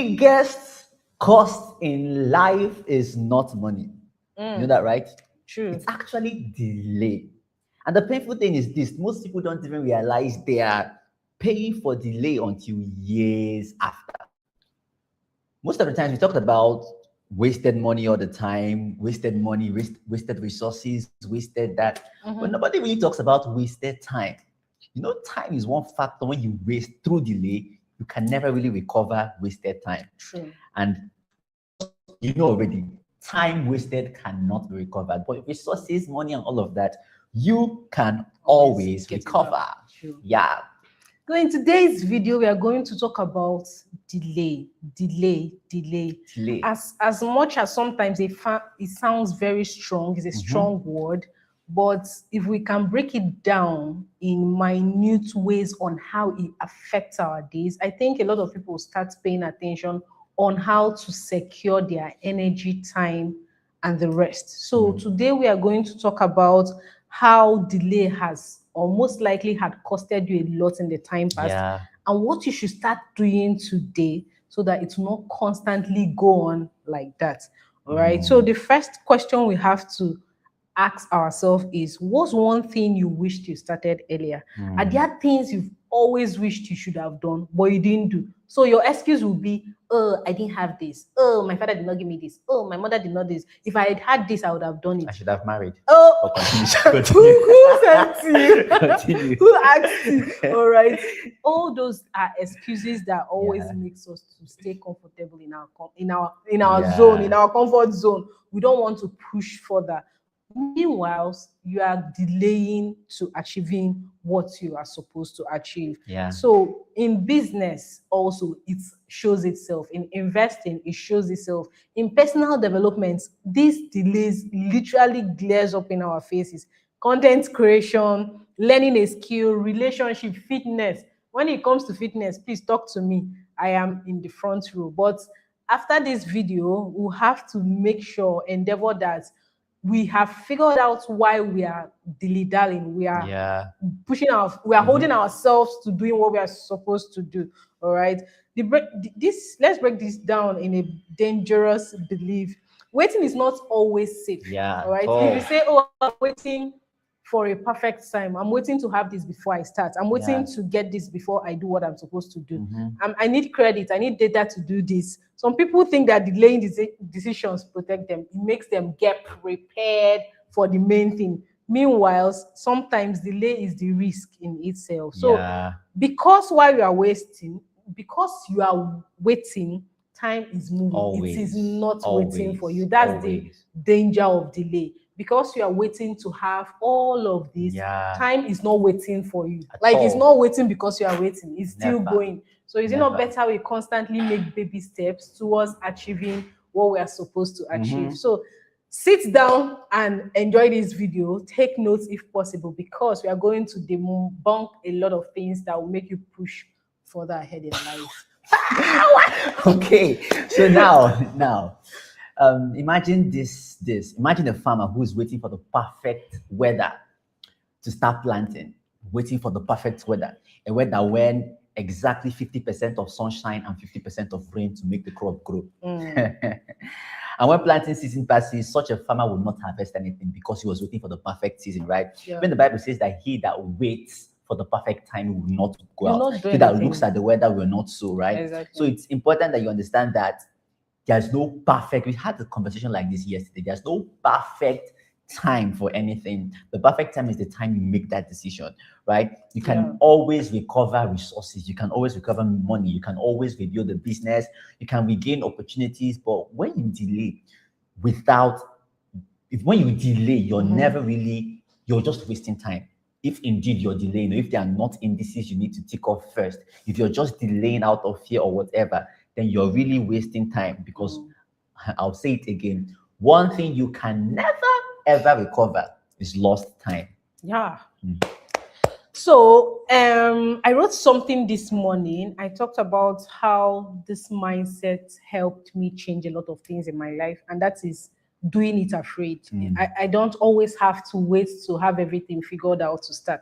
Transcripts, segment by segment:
biggest cost in life is not money. You know that, right? True. It's actually delay. And the painful thing is this: most people don't even realize they are paying for delay until years after. Most of the times we talked about wasted money all the time, wasted money, wasted resources, wasted that. But nobody really talks about wasted time. You know, time is one factor. When you waste through delay, you can never really recover wasted time. True. And you know already, time wasted cannot be recovered. But resources, money, and all of that, you can always get it recover. back. True. Yeah. So in today's video, we are going to talk about delay. Delay. As much as sometimes it sounds very strong, it's a strong word, but if we can break it down in minute ways on how it affects our days, I think a lot of people start paying attention on how to secure their energy, time, and the rest. So today we are going to talk about how delay has or most likely had costed you a lot in the time past, Yeah. and what you should start doing today so that it will not constantly go on like that. All right. So the first question we have to ask ourselves is, what's one thing you wished you started earlier? Are there things you've always wished you should have done but you didn't do? So your excuse will be, oh, I didn't have this. Oh, my father did not give me this. Oh, my mother did not this. If I had had this, I would have done it. I should have married. Oh, who sent you? Continue. Who asked you? All right. All those are excuses that always makes us to stay comfortable in our zone, in our comfort zone. We don't want to push further. Meanwhile, you are delaying to achieving what you are supposed to achieve. Yeah. So in business also, it shows itself. In investing, it shows itself. In personal development, these delays literally glares up in our faces. Content creation, learning a skill, relationship, fitness. When it comes to fitness, please talk to me. I am in the front row. But after this video, we'll have to make sure, endeavor that we have figured out why we are dilly-dallying. We are we are holding ourselves to doing what we are supposed to do. All right. Let's break this down in a dangerous belief. Waiting is not always safe. Yeah. All right. If you say, oh, I'm waiting for a perfect time, I'm waiting to have this before I start, I'm waiting to get this before I do what I'm supposed to do. I need credit, I need data to do this. Some people think that delaying decisions protect them. It makes them get prepared for the main thing. Meanwhile, sometimes delay is the risk in itself. So because while you are you are waiting, time is moving. Always. It is not Always. waiting for you. That's the danger of delay. Because you are waiting to have all of this, time is not waiting for you. It's not waiting because you are waiting. It's still going. So is it not better we constantly make baby steps towards achieving what we are supposed to achieve? So sit down and enjoy this video. Take notes if possible, because we are going to debunk a lot of things that will make you push further ahead in life. Okay, so now imagine this imagine a farmer who is waiting for the perfect weather to start planting, waiting for the perfect weather, a weather when exactly 50% of sunshine and 50% of rain to make the crop grow. And when planting season passes, such a farmer will not harvest anything because he was waiting for the perfect season, right? When the Bible says that he that waits for the perfect time will not go out, he that looks at the weather will not sow, right? Exactly. So it's important that you understand that there's no perfect, we had a conversation like this yesterday, there's no perfect time for anything. The perfect time is the time you make that decision, right? You can always recover resources, you can always recover money, you can always rebuild the business, you can regain opportunities. But when you delay when you delay, you're never really, you're just wasting time. If indeed you're delaying, or if there are not indices you need to tick off first, if you're just delaying out of fear or whatever, then you're really wasting time. Because I'll say it again, one thing you can never ever recover is lost time. So I wrote something this morning. I talked about how this mindset helped me change a lot of things in my life, and that is doing it afraid. I don't always have to wait to have everything figured out to start.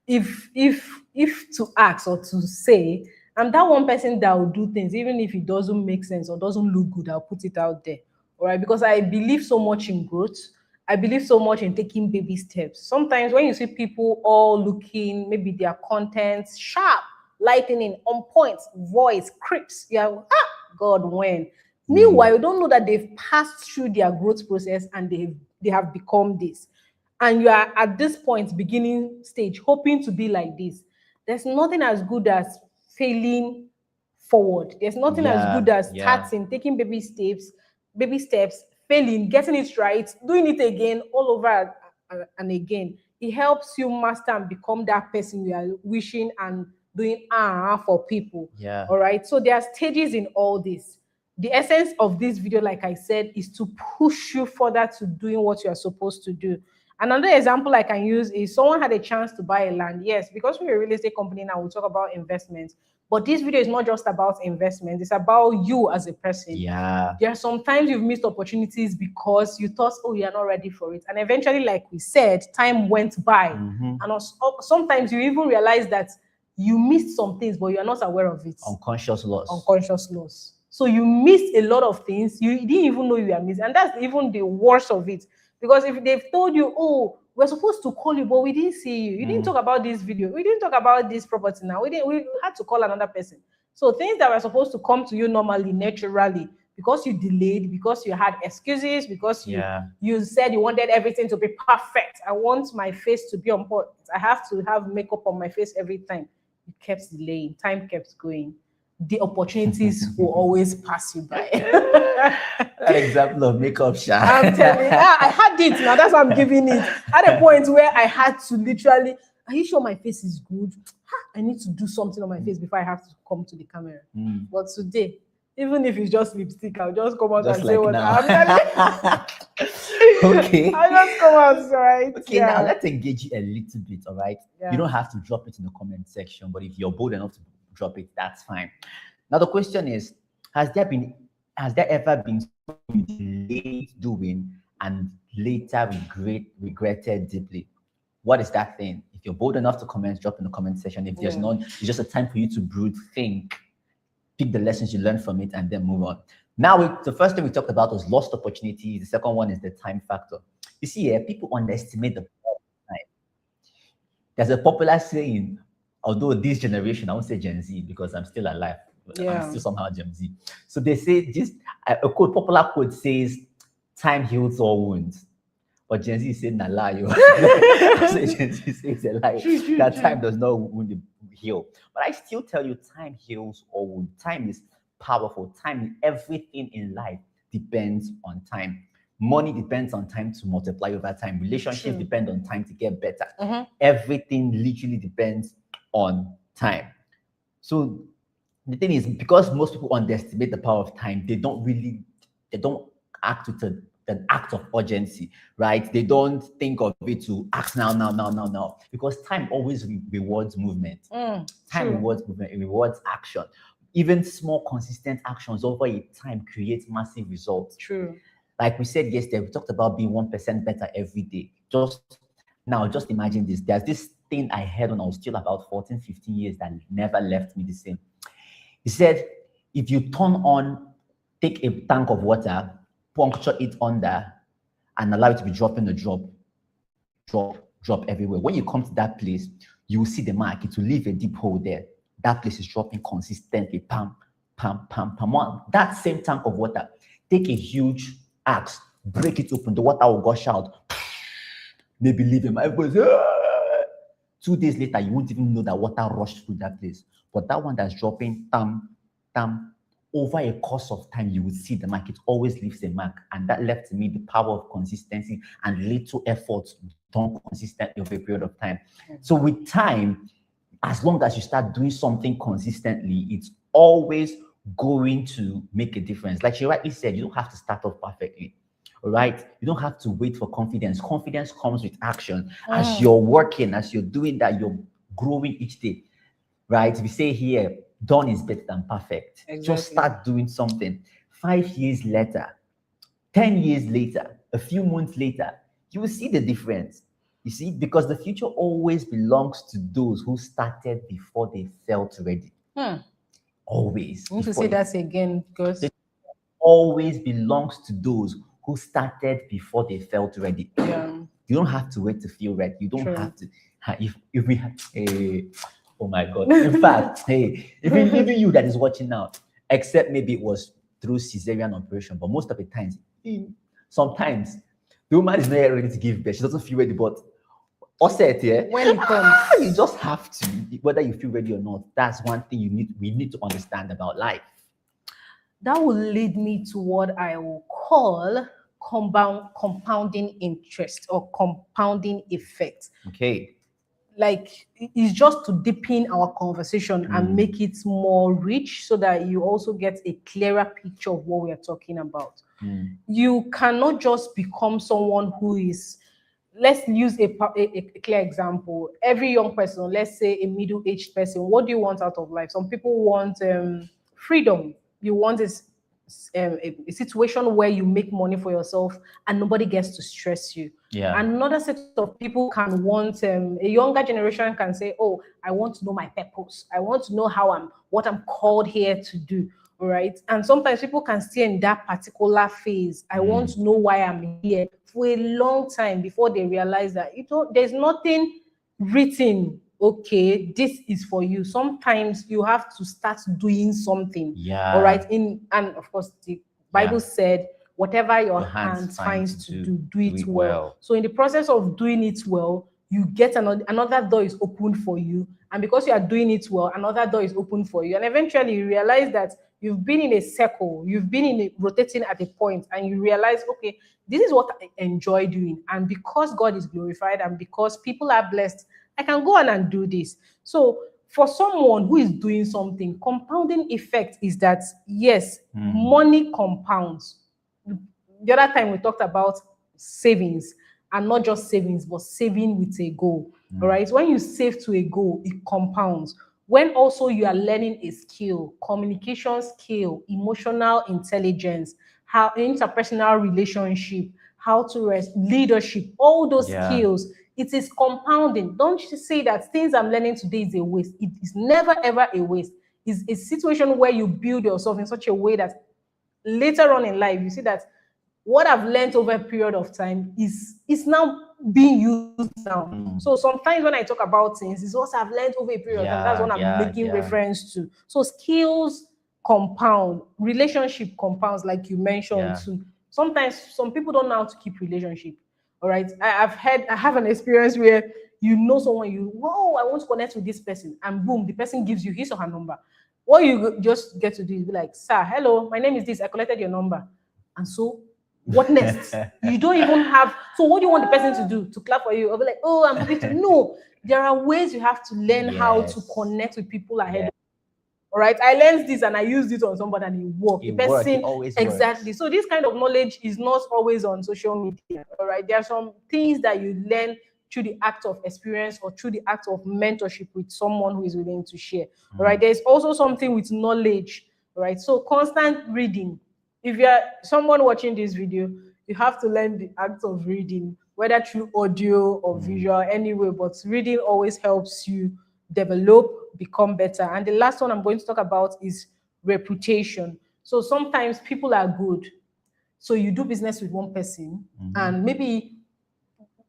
If to ask or to say, I'm that one person that will do things, even if it doesn't make sense or doesn't look good, I'll put it out there. All right. Because I believe so much in growth. I believe so much in taking baby steps. Sometimes when you see people all looking, maybe their contents sharp, lightning, on point, voice, crisp, you're God, when? Meanwhile, you don't know that they've passed through their growth process and they have become this. And you are at this point, beginning stage, hoping to be like this. There's nothing as good as failing forward. There's nothing as Yeah, good as yeah. starting, taking baby steps, failing, getting it right, doing it again, all over and again. It helps you master and become that person you are wishing and doing for people. Yeah. All right. So there are stages in all this. The essence of this video, like I said, is to push you further to doing what you are supposed to do. Another example I can use is someone had a chance to buy a land. Yes, because we're a real estate company now, we talk about investments. But this video is not just about investments, it's about you as a person. Yeah. There are sometimes you've missed opportunities because you thought, oh, you're not ready for it. And eventually, like we said, time went by. And sometimes you even realize that you missed some things, but you're not aware of it. Unconscious loss. Unconscious loss. So you missed a lot of things you didn't even know you were missing. And that's even the worst of it. Because if they've told you, oh, we're supposed to call you, but we didn't see you. You didn't talk about this video. We didn't talk about this property now. We had to call another person. So things that were supposed to come to you normally, naturally, because you delayed, because you had excuses, because you said you wanted everything to be perfect. I want my face to be on point. I have to have makeup on my face every time. You kept delaying. Time kept going. The opportunities will always pass you by. That example of makeup shot. I'm telling you, I had it now. That's why I'm giving it. At a point where I had to literally, are you sure my face is good? I need to do something on my face before I have to come to the camera. But today, even if it's just lipstick, I'll just come out Just and say like what now. I'm telling you. Okay. I'll just come out, right? Okay, now let's engage you a little bit, all right? Yeah. You don't have to drop it in the comment section, but if you're bold enough to drop it, that's fine. Now the question is, has there ever been something you delayed doing and later regretted deeply? What is that thing? If you're bold enough to comment, drop in the comment section. If there's none, it's just a time for you to brood, think, pick the lessons you learned from it, and then move on. Now, the first thing we talked about was lost opportunities. The second one is the time factor. You see here, people underestimate the power of time. There's a popular saying, although this generation, I won't say Gen Z because I'm still alive. I'm still somehow Gen Z. So they say this, a popular quote says, time heals all wounds. But Gen Z said, nah, lie. So Gen Z says a lie. That time does not heal. But I still tell you, time heals all wounds. Time is powerful. Time, everything in life depends on time. Money depends on time to multiply over time. Relationships depend on time to get better. Everything literally depends on time. So the thing is, because most people underestimate the power of time, they don't act with an act of urgency, right? They don't think of it to act now, because time always rewards movement. Time rewards movement, it rewards action. Even small, consistent actions over a time create massive results. Like we said yesterday, we talked about being 1% better every day. Just imagine this. There's this thing I heard when I was still about 14, 15 years that never left me the same. He said, if you take a tank of water, puncture it under, and allow it to be dropping a drop everywhere. When you come to that place, you will see the mark. It will leave a deep hole there. That place is dropping consistently. Pam, pam, pam, pam. That same tank of water, take a huge axe, break it open. The water will gush out. Maybe leave him. Everybody's 2 days later, you won't even know that water rushed through that place. But that one that's dropping, over a course of time, you will see the mark. It always leaves a mark. And that left to me the power of consistency and little effort done consistently over a period of time. So with time, as long as you start doing something consistently, it's always going to make a difference. Like she rightly said, you don't have to start off perfectly. All right. You don't have to wait for confidence. Confidence comes with action. As you're working, as you're doing that, you're growing each day. Right? We say here, done is better than perfect. Just start doing something. 5 years later, 10 years later, a few months later, you will see the difference. You see, because the future always belongs to those who started before they felt ready. Always. I want to before say it- that again because always belongs to those who started before they felt ready. yeah, You don't have to wait to feel ready. You don't true. have to. If we have, oh my God. In fact, hey, even you that is watching now, except maybe it was through cesarean operation, but most of the times, sometimes the woman is not yet ready to give birth. She doesn't feel ready, but offset, yeah. When it comes, You just have to, whether you feel ready or not. That's one thing we need to understand about life. that will lead me to what I will call compounding interest or compounding effect. Okay. Like it's just to deepen our conversation and make it more rich so that you also get a clearer picture of what we are talking about. You cannot just become someone who is, let's use a clear example. Every young person, let's say a middle-aged person, what do you want out of life? Some people want freedom. You want this a situation where you make money for yourself and nobody gets to stress you. Yeah. Another set of people can want a younger generation can say, "Oh, I want to know my purpose. I want to know what I'm called here to do." All right. And sometimes people can stay in that particular phase. I want to know why I'm here for a long time before they realize that there's nothing written. Okay, this is for you. Sometimes you have to start doing something. Yeah. All right. And of course, the Bible said, whatever your Your hands hands find finds to to do it it well. well. So in the process of doing it well, you get another door is opened for you. And because you are doing it well, another door is open for you. And eventually you realize that you've been in a circle, you've been rotating at a point, and you realize, okay, this is what I enjoy doing. And because God is glorified and because people are blessed, I can go on and do this. So for someone who is doing something, compounding effect is that, yes, money compounds. The other time we talked about savings, and not just savings, but saving with a goal. All right. When you save to a goal, it compounds. When also you are learning a skill, communication skill, emotional intelligence, how interpersonal relationship, how to leadership, all those skills, it is compounding. Don't you say that things I'm learning today is a waste. It is never ever a waste. It's a situation where you build yourself in such a way that later on in life, you see that what I've learned over a period of time is now being used now. So sometimes when I talk about things, it's what I've learned over a period of time. That's what I'm making reference to. So skills compound, relationship compounds, like you mentioned too. Sometimes some people don't know how to keep relationship. All right. I have an experience where you know someone, whoa, I want to connect with this person, and boom, the person gives you his or her number. What you just get to do is be like, sir, hello, my name is this, I collected your number. And so what next? You don't even have. So what do you want the person to do? To clap for you? Or be like, oh, I'm happy to. No, there are ways you have to learn how to connect with people ahead. All right, I learned this and I used it on somebody and it worked. It The person It always exactly. works. So this kind of knowledge is not always on social media. All right, there are some things that you learn through the act of experience or through the act of mentorship with someone who is willing to share. All right, there's also something with knowledge. All right, so constant reading. If you're someone watching this video, you have to learn the act of reading, whether through audio or visual, anyway. But reading always helps you develop, become better. And the last one I'm going to talk about is reputation. So sometimes people are good. So you do business with one person and maybe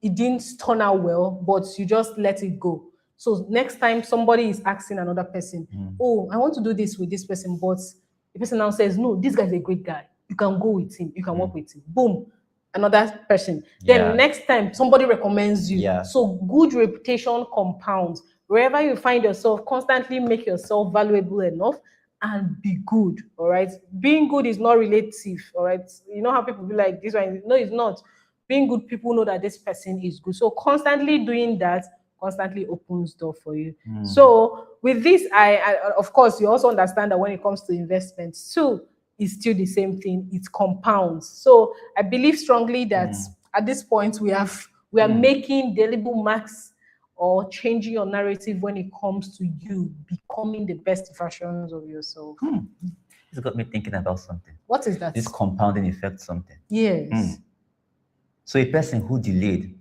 it didn't turn out well, but you just let it go. So next time somebody is asking another person, oh, I want to do this with this person, but the person now says, no, this guy's a great guy. You can go with him. You can work with him. Boom. Another person. Then next time somebody recommends you. So good reputation compounds. Wherever you find yourself, constantly make yourself valuable enough and be good. All right. Being good is not relative. All right. You know how people be like this one. No, it's not. Being good, people know that this person is good. So constantly doing that constantly opens door for you. So with this, I of course you also understand that when it comes to investments too, it's still the same thing. It compounds. So I believe strongly that at this point we are making deliberate marks or changing your narrative when it comes to you becoming the best versions of yourself. This got me thinking about something. What is that? This compounding effect something. Yes. So a person who delayed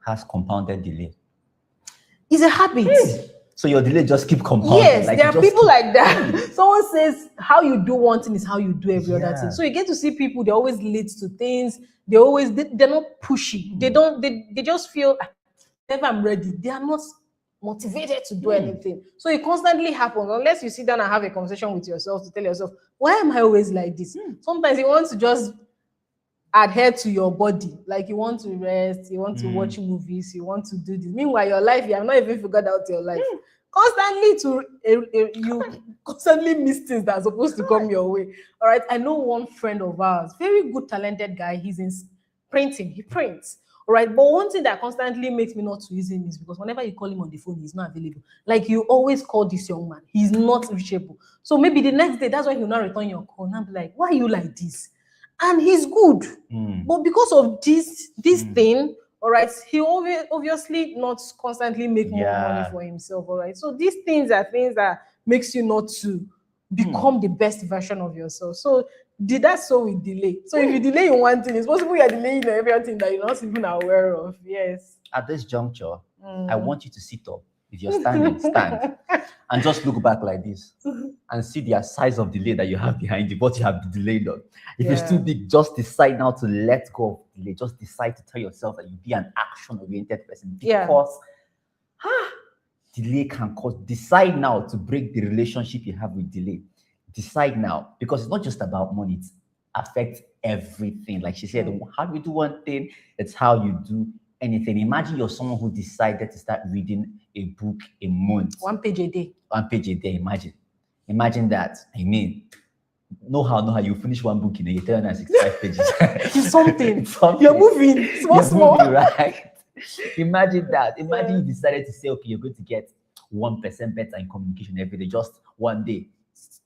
has compounded delay. It's a habit. So your delay just keep compounding. Yes, like there you are just people keep- like that. Someone says how you do one thing is how you do every other Yeah. thing. So you get to see people, they always lead to things. They're not pushy. They just feel "Ah, whenever I'm ready, they are not motivated to do anything. So it constantly happens unless you sit down and have a conversation with yourself to tell yourself, why am I always like this? Sometimes you want to just adhere to your body, like you want to rest, you want to watch movies, you want to do this. Meanwhile, your life, you have not even figured out your life. You constantly miss things that are supposed to come your way. All right. I know one friend of ours, very good, talented guy. He's in printing. He prints. All right. But one thing that constantly makes me not to use him is because whenever you call him on the phone, he's not available. Like you always call this young man, he's not reachable. So maybe the next day, that's when he'll not return your call. And I'll be like, why are you like this? And he's good. But because of this thing, all right, he obviously not constantly make more money Yeah. for himself. All right. So these things are things that makes you not to become the best version of yourself. So did that so with delay. So if you delay in one thing, it's possible you're delaying in everything that you're not even aware of. Yes. At this juncture, I want you to sit up. If you're standing, stand. And just look back like this and see the size of delay that you have behind you, what you have delayed on. If it's too Yeah. big, just decide now to let go of delay. Just decide to tell yourself that you be an action-oriented person. Yeah. Because delay can cause. Decide now to break the relationship you have with delay. Decide now, because it's not just about money, it affects everything. Like she said, how you do one thing, it's how you do anything. Imagine you're someone who decided to start reading a book a month. 1 page a day. 1 page a day. Imagine that. I mean, know how you finish one book in a 365 pages. It's something. It's something. You're moving. Small. Moving, right? Imagine that. Imagine you decided to say, okay, you're going to get 1% better in communication every day. Just one day,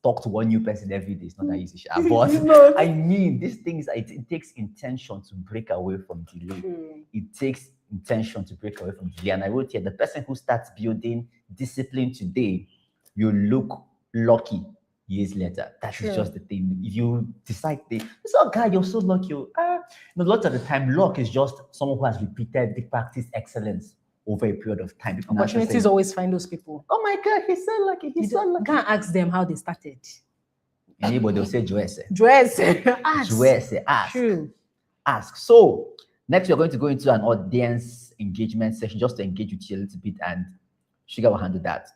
talk to one new person every day. It's not that easy, sha. But No. I mean, these things, it takes intention to break away from delay. It takes intention to break away from delay. And I wrote here, the person who starts building discipline today, you look lucky years later. That is just the thing. If you decide, so guy, you're so lucky. No, lots of the time, luck is just someone who has repeated the practice excellence over a period of time. People now just Opportunities say, always find those people. oh my God, he's so lucky. He's so lucky. Go and ask them how they started. Anybody will say Joesse. Ask. Joesse, ask. True. Ask. So next, we're going to go into an audience engagement session just to engage with you a little bit, and Sugar will handle that.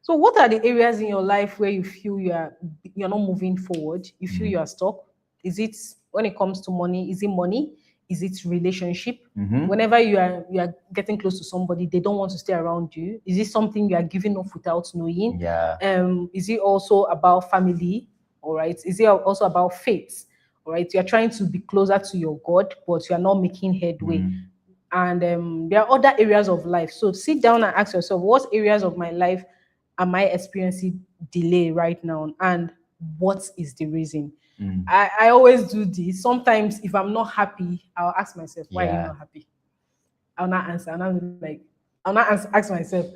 So what are the areas in your life where you feel you're not moving forward? You feel you are stuck? Is it when it comes to money? Is it money? Is it relationship? Whenever you are getting close to somebody, they don't want to stay around you. Is it something you are giving up without knowing? Yeah. Is it also about family? All right. Is it also about faith? All right. You are trying to be closer to your God, but you are not making headway. And there are other areas of life. So sit down and ask yourself, what areas of my life am I experiencing delay right now? And what is the reason? I always do this. Sometimes if I'm not happy, I'll ask myself, why are you not happy? I'll not answer. And I'll not ask myself,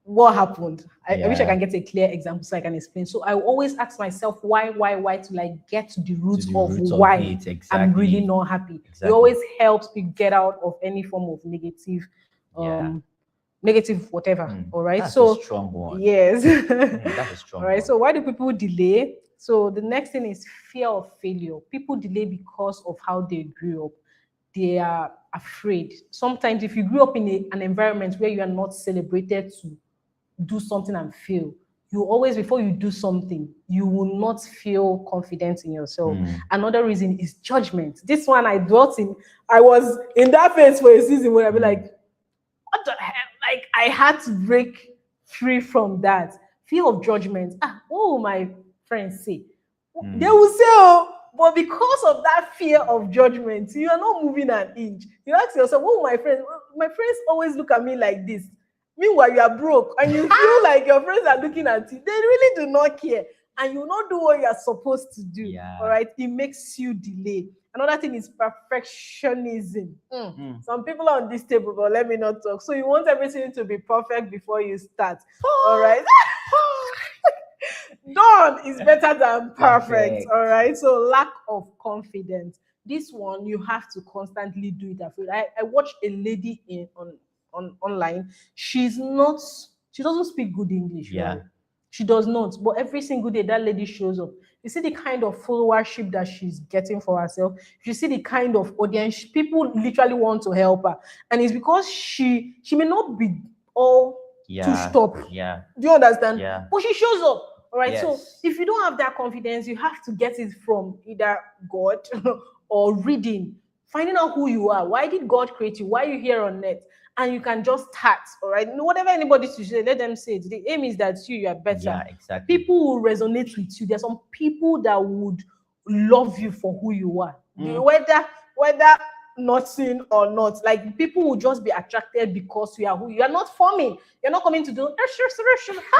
what happened? I wish I can get a clear example so I can explain. So I always ask myself why to like get to the root of why I'm really not happy. It always helps me get out of any form of negative negative whatever. All right. That's so a strong one. Yes. That's a strong All right. one. So why do people delay? So the next thing is fear of failure. People delay because of how they grew up. They are afraid. Sometimes if you grew up in an environment where you are not celebrated to do something and fail, you always, before you do something, you will not feel confident in yourself. Another reason is judgment. This one I dwelt in. I was in that phase for a season where I'd be like, what the hell? Like I had to break free from that fear of judgment. What will my friends say? They will say, oh, but because of that fear of judgment, you are not moving an inch. You ask yourself, what will my friends? My friends always look at me like this. Meanwhile, you are broke and you feel like your friends are looking at you. They really do not care. And you will not do what you are supposed to do. All right. It makes you delay. Another thing is perfectionism. Some people are on this table, but let me not talk. So you want everything to be perfect before you start. All right. Done is better than perfect. All right. So lack of confidence. This one, you have to constantly do it. I watched a lady online. She's not She doesn't speak good English. Yeah. Right? She does not. But every single day, that lady shows up. You see the kind of followership that she's getting for herself. You see the kind of audience. People literally want to help her. And it's because she may not be all to stop. Yeah. Do you understand? Yeah. But she shows up. All right. Yes. So if you don't have that confidence, you have to get it from either God or reading, finding out who you are. Why did God create you? Why are you here on earth? And you can just start. All right. Whatever anybody to say, let them say it. The aim is that you are better. Yeah, exactly. People will resonate with you. There's some people that would love you for who you are. Whether nothing or not, like people will just be attracted because you are who you are. Not forming. You're not coming to do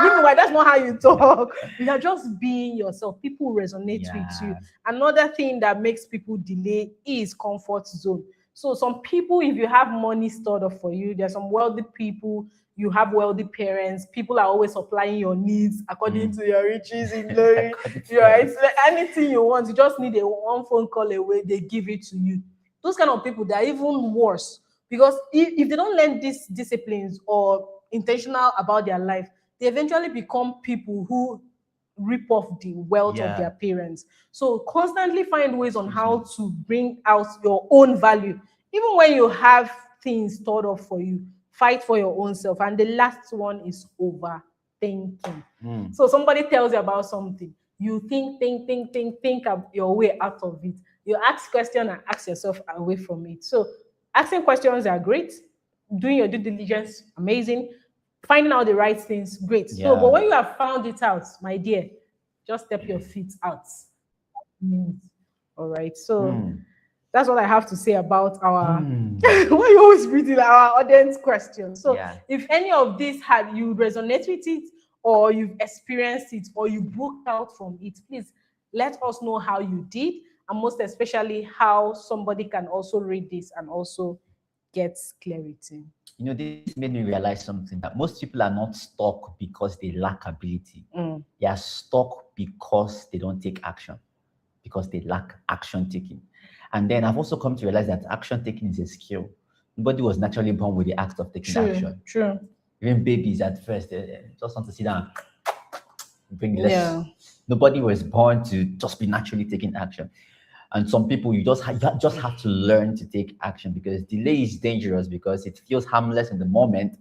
meanwhile, that's not how you talk. You are just being yourself. People resonate with you. Another thing that makes people delay is comfort zone. So some people, if you have money stored up for you, there's some wealthy people, you have wealthy parents, people are always supplying your needs according to your riches in glory. Anything you want, you just need a one phone call away, they give it to you. Those kind of people, they're even worse, because if they don't learn these disciplines or intentional about their life, they eventually become people who rip off the wealth of their parents. So constantly find ways on how to bring out your own value. Even when you have things stored up for you, fight for your own self. And the last one is overthinking. So somebody tells you about something, you think your way out of it. You ask questions and ask yourself away from it. So asking questions are great. Doing your due diligence, amazing. Finding out the right things, great. So, but when you have found it out, my dear, just step your feet out. All right. So that's what I have to say about our why you always reading our audience questions. So if any of this had you resonate with it, or you've experienced it, or you broke out from it, please let us know how you did, and most especially how somebody can also read this and also get clarity. You know, this made me realize something, that most people are not stuck because they lack ability. They are stuck because they don't take action, because they lack action taking. And then I've also come to realize that action taking is a skill. Nobody was naturally born with the act of taking action. True. Even babies at first, they just want to sit down, bring less. Nobody was born to just be naturally taking action. And some people, you just have to learn to take action, because delay is dangerous, because it feels harmless in the moment,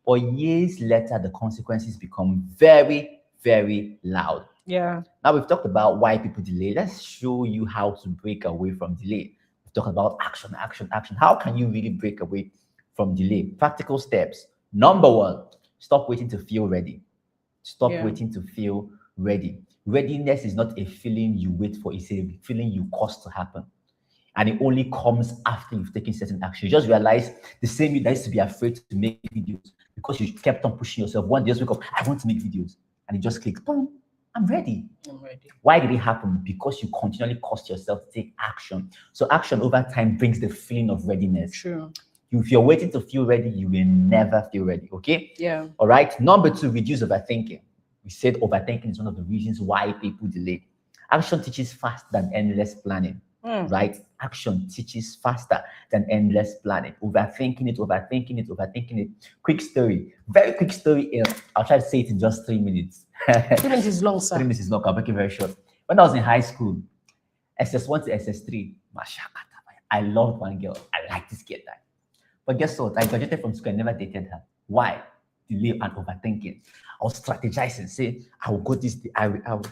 but years later, the consequences become very, very loud. Yeah. Now we've talked about why people delay. Let's show you how to break away from delay. We've talked about action. How can you really break away from delay? Practical steps. Number one, stop waiting to feel ready. Stop waiting to feel ready. Readiness is not a feeling you wait for, it's a feeling you cause to happen. And it only comes after you've taken certain action. You just realize the same you that used to be afraid to make videos, because you kept on pushing yourself. One day, just wake up, I want to make videos. And it just clicks, boom, I'm ready. Why did it happen? Because you continually cost yourself to take action. So action over time brings the feeling of readiness. True. If you're waiting to feel ready, you will never feel ready, okay? Yeah. All right. Number two, reduce overthinking. We said overthinking is one of the reasons why people delay. Action teaches faster than endless planning, right? Action teaches faster than endless planning. Overthinking it. Quick story, very quick story. I'll try to say it in just 3 minutes. 3 minutes is long, sir. 3 minutes is long. I'll make it very short. When I was in high school, SS1 to SS3, I loved one girl. I liked this girl. But guess what? I graduated from school. I never dated her. Why? Delay and overthinking. I was strategizing, say, I will go this day. I will.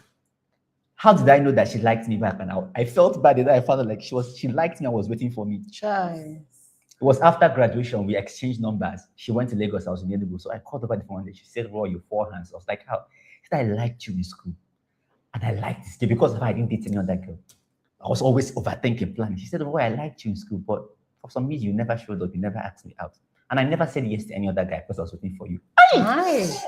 How did I know that she liked me back? And I felt bad that I found out like she liked me and was waiting for me. Chai. It was after graduation, we exchanged numbers. She went to Lagos, I was in Enugu. So I called over the phone one day. She said, "Raw, you four hands." I was like, how? She said, "I liked you in school. And I liked this girl because of her, I didn't date any other girl. I was always overthinking, planning." She said, "Raw, I liked you in school, but for some reason, you never showed up. You never asked me out. And I never said yes to any other guy because I was waiting for you." Nice.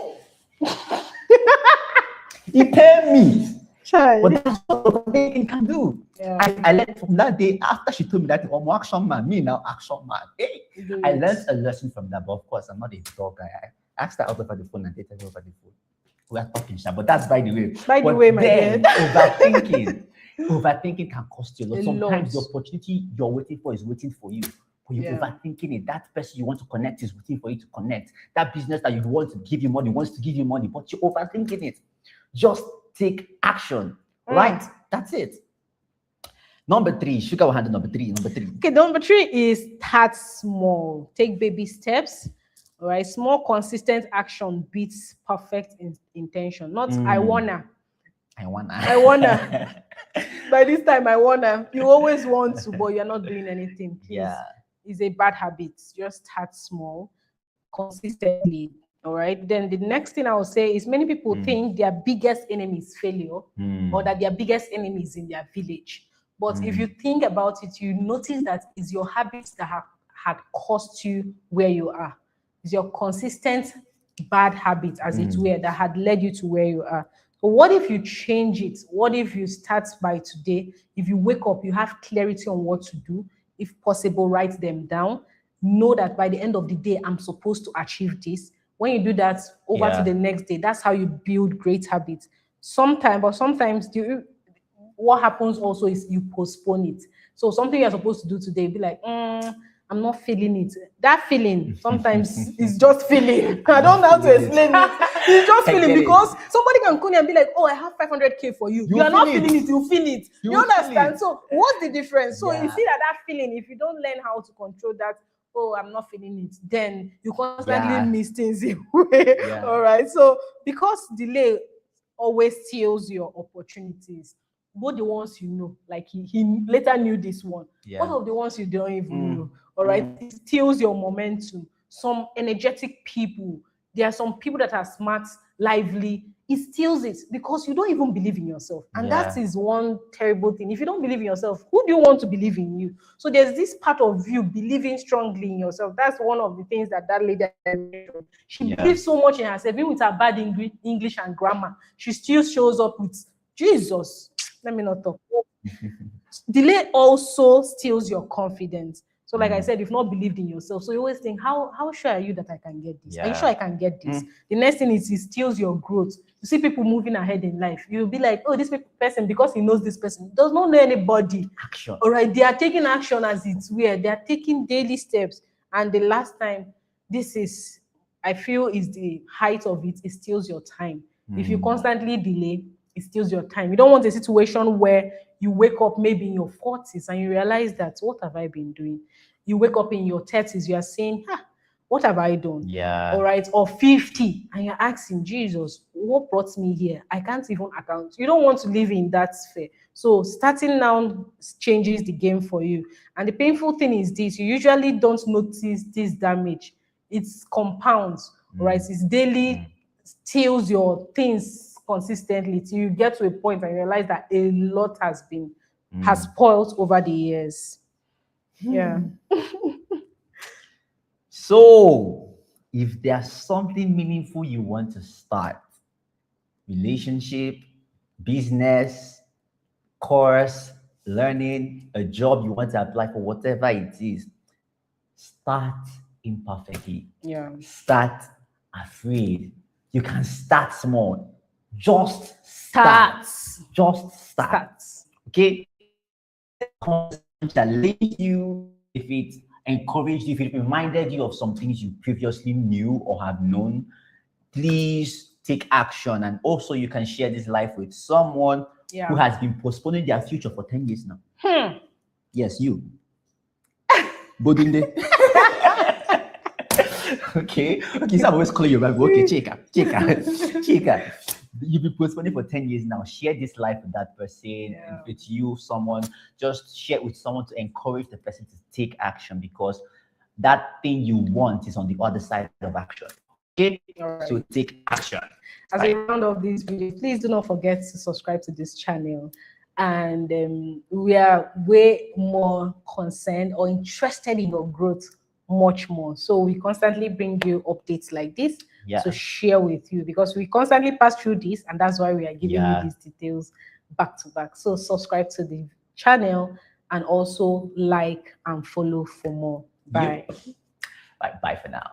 He paid me. Chai. But that's what overthinking can do. Yeah. I learned from that day, after she told me that, I'm action man, me now action man. Hey, I learned a lesson from that, but of course, I'm not a dog guy. I asked her out over the phone and dated her over the phone. We are talking, but that's by the way. By the way, my dear. Overthinking can cost you a lot. Sometimes the opportunity you're waiting for is waiting for you, but but you're Yeah. overthinking it. That person you want to connect is waiting for you to connect. That business that you want to give you money wants to give you money, but you're overthinking it. Just take action, right? That's it. Number three, sugar will handle number three. Okay, number 3 is start small. Take baby steps. All right, small, consistent action beats perfect intention. Not I wanna. I wanna. By this time, I wanna. You always want to, but you're not doing anything. Please, Yeah. it's a bad habit. Just start small, consistently. All right. Then the next thing I will say is many people think their biggest enemy is failure, or that their biggest enemy is in their village. But if you think about it, you notice that it's your habits that had cost you where you are. It's your consistent bad habits, as it were, that had led you to where you are. So what if you change it? What if you start by today? If you wake up, you have clarity on what to do. If possible, write them down. Know that by the end of the day, I'm supposed to achieve this. When you do that over to the next day, that's how you build great habits. Sometimes what happens also is you postpone it. So something you're supposed to do today, be like, I'm not feeling it. That feeling sometimes is just feeling. I don't know how to explain it. It's just feeling, because somebody can call you and be like, oh, I have 500K for you. You are not feeling it, you feel it. You understand? So what's the difference? So you see that feeling, if you don't learn how to control that, oh, I'm not feeling it, then you constantly miss things away. All right. So because delay always steals your opportunities, both the ones you know, like he later knew this one, both of the ones you don't even know. All right. It steals your momentum. Some energetic people, there are some people that are smart, lively. It steals it because you don't even believe in yourself. And that is one terrible thing. If you don't believe in yourself, who do you want to believe in you? So there's this part of you believing strongly in yourself. That's one of the things that lady, she believes so much in herself, even with her bad English and grammar. She still shows up with Jesus. Let me not talk. Delay also steals your confidence. So like I said, you've not believed in yourself. So you always think, how sure are you that I can get this? Are you sure I can get this? The next thing is it steals your growth. You see people moving ahead in life. You'll be like, oh, this person, because he knows this person, does not know anybody. Action. All right, they are taking action as it's weird. They are taking daily steps. And the last time, this is, I feel, is the height of it. It steals your time. If you constantly delay, it steals your time. You don't want a situation where you wake up maybe in your 40s and you realize that, what have I been doing? You wake up in your 30s, you are saying, what have I done? Yeah. All right. Or 50, and you're asking, Jesus, what brought me here? I can't even account. You don't want to live in that sphere. So starting now changes the game for you. And the painful thing is this, you usually don't notice this damage. It's compounds, right? It's daily, steals your things consistently till you get to a point and realize that a lot has spoiled over the years. Yeah. So if there's something meaningful you want to start, relationship, business, course, learning, a job you want to apply for, whatever it is, start imperfectly. Yeah. Start afraid. You can start small. Just start. Just start. Okay? That leads you, if it encouraged you, if it reminded you of some things you previously knew or have known, please take action. And also you can share this life with someone who has been postponing their future for 10 years now. Yes, you. Bodunde. Okay, so I'm always calling you back. Okay, Chika. You've been postponing for 10 years now. Share this life with that person. If it's you, someone, just share it with someone to encourage the person to take action, because that thing you want is on the other side of action. Okay, so take action. As a round of this video, please do not forget to subscribe to this channel. And we are way more concerned or interested in your growth, much more. So we constantly bring you updates like this to share with you, because we constantly pass through this, and that's why we are giving you these details back to back. So subscribe to the channel and also like and follow for more. Bye. Bye for now.